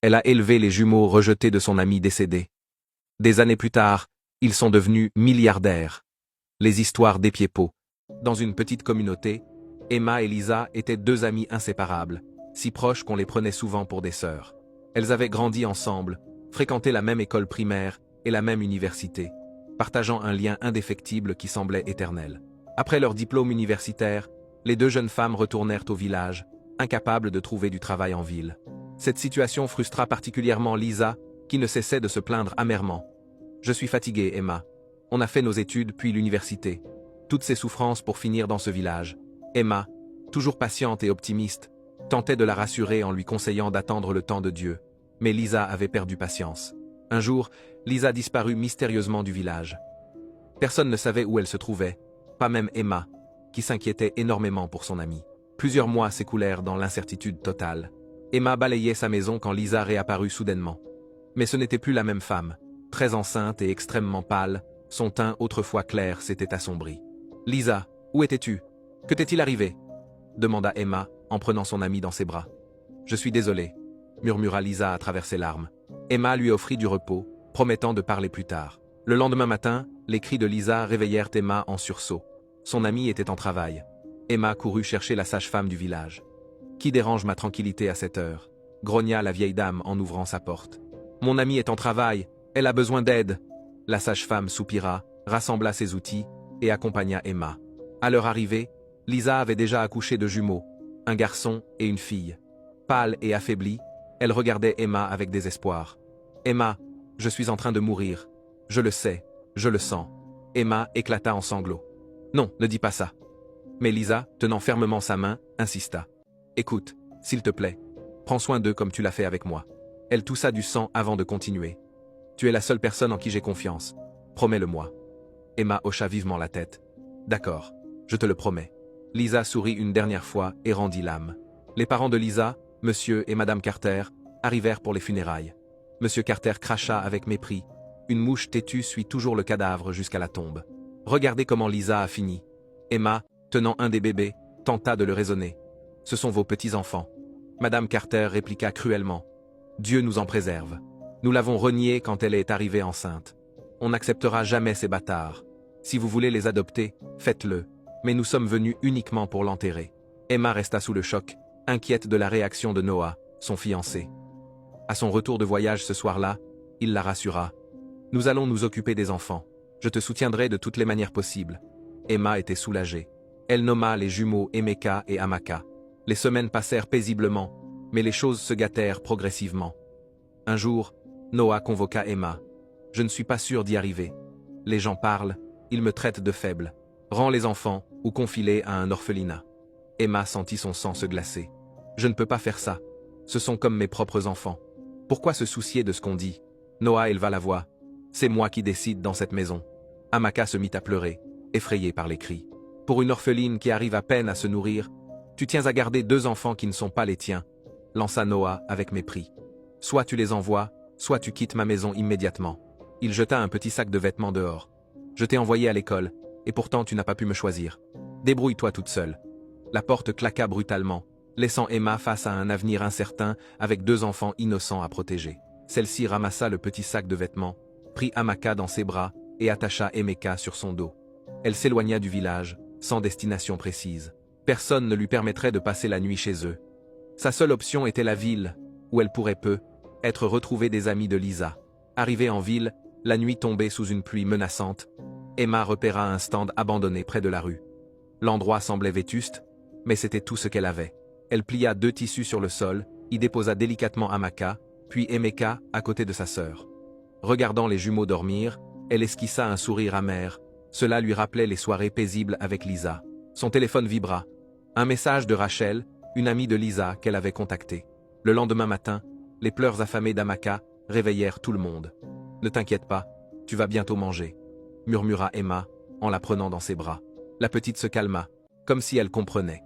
Elle a élevé les jumeaux rejetés de son ami décédé. Des années plus tard, ils sont devenus milliardaires. Les histoires d'Epiepo. Dans une petite communauté, Emma et Lisa étaient deux amies inséparables, si proches qu'on les prenait souvent pour des sœurs. Elles avaient grandi ensemble, fréquenté la même école primaire et la même université, partageant un lien indéfectible qui semblait éternel. Après leur diplôme universitaire, les deux jeunes femmes retournèrent au village, incapables de trouver du travail en ville. Cette situation frustra particulièrement Lisa, qui ne cessait de se plaindre amèrement. « Je suis fatiguée, Emma. On a fait nos études puis l'université. Toutes ces souffrances pour finir dans ce village. » Emma, toujours patiente et optimiste, tentait de la rassurer en lui conseillant d'attendre le temps de Dieu. Mais Lisa avait perdu patience. Un jour, Lisa disparut mystérieusement du village. Personne ne savait où elle se trouvait, pas même Emma, qui s'inquiétait énormément pour son amie. Plusieurs mois s'écoulèrent dans l'incertitude totale. Emma balayait sa maison quand Lisa réapparut soudainement. Mais ce n'était plus la même femme. Très enceinte et extrêmement pâle, son teint autrefois clair s'était assombri. « Lisa, où étais-tu? Que t'est-il arrivé ?» demanda Emma en prenant son amie dans ses bras. « Je suis désolée, » murmura Lisa à travers ses larmes. Emma lui offrit du repos, promettant de parler plus tard. Le lendemain matin, les cris de Lisa réveillèrent Emma en sursaut. Son amie était en travail. Emma courut chercher la sage-femme du village. « Qui dérange ma tranquillité à cette heure ?» grogna la vieille dame en ouvrant sa porte. « Mon amie est en travail, elle a besoin d'aide. » La sage-femme soupira, rassembla ses outils et accompagna Emma. À leur arrivée, Lisa avait déjà accouché de jumeaux, un garçon et une fille. Pâle et affaiblie, elle regardait Emma avec désespoir. « Emma, je suis en train de mourir. Je le sais, je le sens. » Emma éclata en sanglots. « Non, ne dis pas ça. » Mais Lisa, tenant fermement sa main, insista. « Écoute, s'il te plaît, prends soin d'eux comme tu l'as fait avec moi. » Elle toussa du sang avant de continuer. « Tu es la seule personne en qui j'ai confiance. Promets-le-moi. » Emma hocha vivement la tête. « D'accord, je te le promets. » Lisa sourit une dernière fois et rendit l'âme. Les parents de Lisa, Monsieur et Madame Carter, arrivèrent pour les funérailles. Monsieur Carter cracha avec mépris. Une mouche têtue suit toujours le cadavre jusqu'à la tombe. Regardez comment Lisa a fini. Emma, tenant un des bébés, tenta de le raisonner. « Ce sont vos petits-enfants. » Madame Carter répliqua cruellement. « Dieu nous en préserve. Nous l'avons reniée quand elle est arrivée enceinte. On n'acceptera jamais ces bâtards. Si vous voulez les adopter, faites-le. Mais nous sommes venus uniquement pour l'enterrer. » Emma resta sous le choc, inquiète de la réaction de Noah, son fiancé. À son retour de voyage ce soir-là, il la rassura. « Nous allons nous occuper des enfants. Je te soutiendrai de toutes les manières possibles. » Emma était soulagée. Elle nomma les jumeaux Emeka et Amaka. Les semaines passèrent paisiblement, mais les choses se gâtèrent progressivement. Un jour, Noah convoqua Emma. « Je ne suis pas sûr d'y arriver. Les gens parlent, ils me traitent de faible. Rends les enfants ou confie-les à un orphelinat. » Emma sentit son sang se glacer. « Je ne peux pas faire ça. Ce sont comme mes propres enfants. Pourquoi se soucier de ce qu'on dit ?» Noah éleva la voix. « C'est moi qui décide dans cette maison. » Amaka se mit à pleurer, effrayée par les cris. « Pour une orpheline qui arrive à peine à se nourrir, tu tiens à garder deux enfants qui ne sont pas les tiens, » lança Noah avec mépris. « Soit tu les envoies, soit tu quittes ma maison immédiatement. » Il jeta un petit sac de vêtements dehors. « Je t'ai envoyé à l'école, et pourtant tu n'as pas pu me choisir. Débrouille-toi toute seule. » La porte claqua brutalement, laissant Emma face à un avenir incertain avec deux enfants innocents à protéger. Celle-ci ramassa le petit sac de vêtements, prit Amaka dans ses bras et attacha Emeka sur son dos. Elle s'éloigna du village, sans destination précise. Personne ne lui permettrait de passer la nuit chez eux. Sa seule option était la ville, où elle pourrait être retrouvée des amis de Lisa. Arrivée en ville, la nuit tombait sous une pluie menaçante. Emma repéra un stand abandonné près de la rue. L'endroit semblait vétuste, mais c'était tout ce qu'elle avait. Elle plia deux tissus sur le sol, y déposa délicatement Amaka, puis Emeka à côté de sa sœur. Regardant les jumeaux dormir, elle esquissa un sourire amer. Cela lui rappelait les soirées paisibles avec Lisa. Son téléphone vibra. Un message de Rachel, une amie de Lisa qu'elle avait contactée. Le lendemain matin, les pleurs affamés d'Amaka réveillèrent tout le monde. « Ne t'inquiète pas, tu vas bientôt manger », murmura Emma en la prenant dans ses bras. La petite se calma, comme si elle comprenait.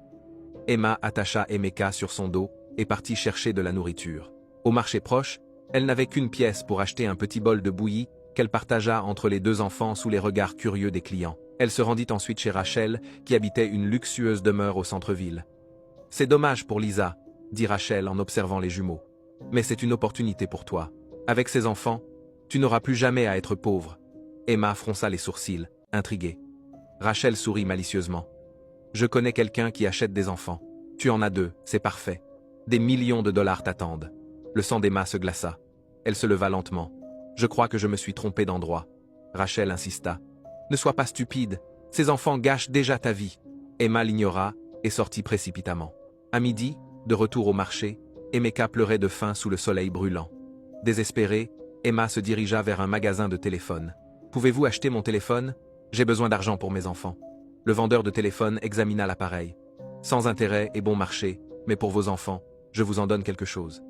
Emma attacha Emeka sur son dos et partit chercher de la nourriture. Au marché proche, elle n'avait qu'une pièce pour acheter un petit bol de bouillie qu'elle partagea entre les deux enfants sous les regards curieux des clients. Elle se rendit ensuite chez Rachel, qui habitait une luxueuse demeure au centre-ville. « C'est dommage pour Lisa », dit Rachel en observant les jumeaux. Mais c'est une opportunité pour toi. Avec ces enfants, tu n'auras plus jamais à être pauvre. Emma fronça les sourcils, intriguée. Rachel sourit malicieusement. Je connais quelqu'un qui achète des enfants. Tu en as 2, c'est parfait. Des millions de dollars t'attendent. Le sang d'Emma se glaça. Elle se leva lentement. Je crois que je me suis trompée d'endroit. Rachel insista. Ne sois pas stupide. Ces enfants gâchent déjà ta vie. Emma l'ignora et sortit précipitamment. À midi, de retour au marché, Emeka pleurait de faim sous le soleil brûlant. Désespérée, Emma se dirigea vers un magasin de téléphone. Pouvez-vous acheter mon téléphone? J'ai besoin d'argent pour mes enfants. Le vendeur de téléphone examina l'appareil. Sans intérêt et bon marché, mais pour vos enfants, je vous en donne quelque chose.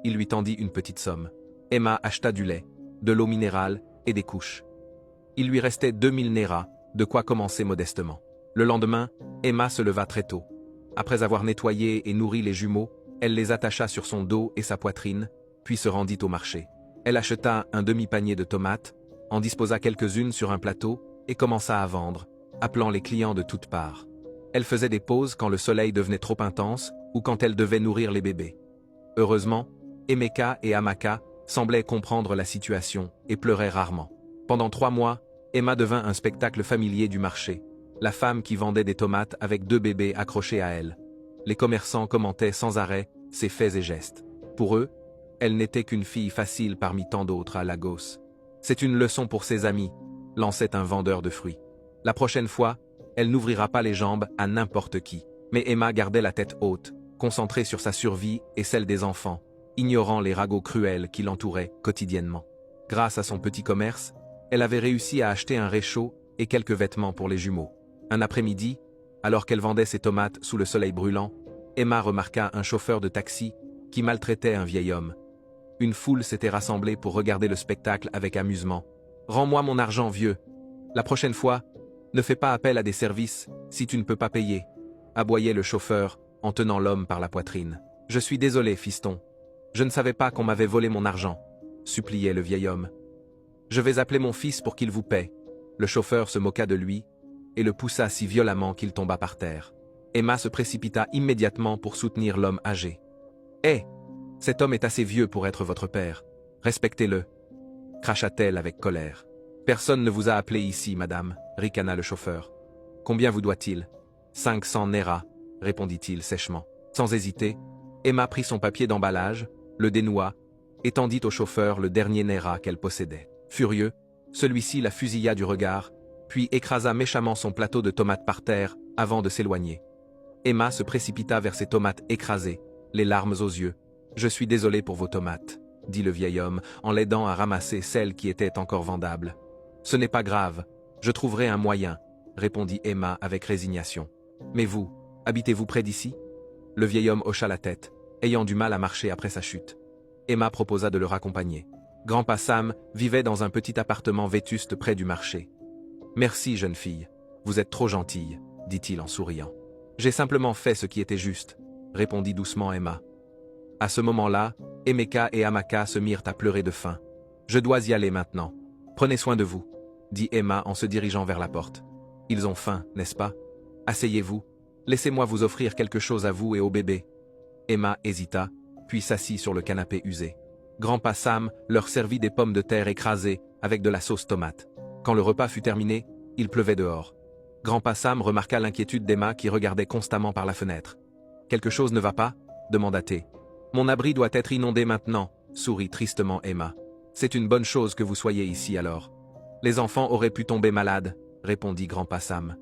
Il lui tendit une petite somme. Emma acheta du lait, de l'eau minérale et des couches. Il lui restait 2000 néras, de quoi commencer modestement. Le lendemain, Emma se leva très tôt. Après avoir nettoyé et nourri les jumeaux, elle les attacha sur son dos et sa poitrine, puis se rendit au marché. Elle acheta un demi-panier de tomates, en disposa quelques-unes sur un plateau et commença à vendre, appelant les clients de toutes parts. Elle faisait des pauses quand le soleil devenait trop intense ou quand elle devait nourrir les bébés. Heureusement, Emeka et Amaka semblaient comprendre la situation et pleuraient rarement. Pendant 3 mois, Emma devint un spectacle familier du marché, la femme qui vendait des tomates avec 2 bébés accrochés à elle. Les commerçants commentaient sans arrêt ses faits et gestes. Pour eux, elle n'était qu'une fille facile parmi tant d'autres à Lagos. C'est une leçon pour ses amis, lançait un vendeur de fruits. La prochaine fois, elle n'ouvrira pas les jambes à n'importe qui. Mais Emma gardait la tête haute, concentrée sur sa survie et celle des enfants, ignorant les ragots cruels qui l'entouraient quotidiennement. Grâce à son petit commerce, elle avait réussi à acheter un réchaud et quelques vêtements pour les jumeaux. Un après-midi, alors qu'elle vendait ses tomates sous le soleil brûlant, Emma remarqua un chauffeur de taxi qui maltraitait un vieil homme. Une foule s'était rassemblée pour regarder le spectacle avec amusement. « Rends-moi mon argent, vieux. La prochaine fois, ne fais pas appel à des services si tu ne peux pas payer. » aboyait le chauffeur en tenant l'homme par la poitrine. « Je suis désolé, fiston. Je ne savais pas qu'on m'avait volé mon argent, » suppliait le vieil homme. « Je vais appeler mon fils pour qu'il vous paie. » Le chauffeur se moqua de lui et le poussa si violemment qu'il tomba par terre. Emma se précipita immédiatement pour soutenir l'homme âgé. « Hé, cet homme est assez vieux pour être votre père. Respectez-le, » cracha-t-elle avec colère. « Personne ne vous a appelé ici, madame, » ricana le chauffeur. « Combien vous doit-il ? » 500 néras, répondit-il sèchement. Sans hésiter, Emma prit son papier d'emballage, le dénoua, et tendit au chauffeur le dernier néra qu'elle possédait. Furieux, celui-ci la fusilla du regard, puis écrasa méchamment son plateau de tomates par terre avant de s'éloigner. Emma se précipita vers ses tomates écrasées, les larmes aux yeux. « Je suis désolé pour vos tomates, » dit le vieil homme en l'aidant à ramasser celles qui étaient encore vendables. « Ce n'est pas grave, je trouverai un moyen, » répondit Emma avec résignation. « Mais vous, habitez-vous près d'ici » Le vieil homme hocha la tête, ayant du mal à marcher après sa chute. Emma proposa de le raccompagner. Grand-pa Sam vivait dans un petit appartement vétuste près du marché. « Merci, jeune fille, vous êtes trop gentille, » dit-il en souriant. « J'ai simplement fait ce qui était juste, » répondit doucement Emma. À ce moment-là, Emeka et Amaka se mirent à pleurer de faim. « Je dois y aller maintenant. Prenez soin de vous, » dit Emma en se dirigeant vers la porte. « Ils ont faim, n'est-ce pas? Asseyez-vous. Laissez-moi vous offrir quelque chose à vous et au bébé. » Emma hésita, puis s'assit sur le canapé usé. Grand-pa Sam leur servit des pommes de terre écrasées avec de la sauce tomate. Quand le repas fut terminé, il pleuvait dehors. Grand-pa Sam remarqua l'inquiétude d'Emma qui regardait constamment par la fenêtre. « Quelque chose ne va pas ?» demanda-t-elle. « Mon abri doit être inondé maintenant, » sourit tristement Emma. « C'est une bonne chose que vous soyez ici alors. »« Les enfants auraient pu tomber malades, » répondit Grand-pa Sam.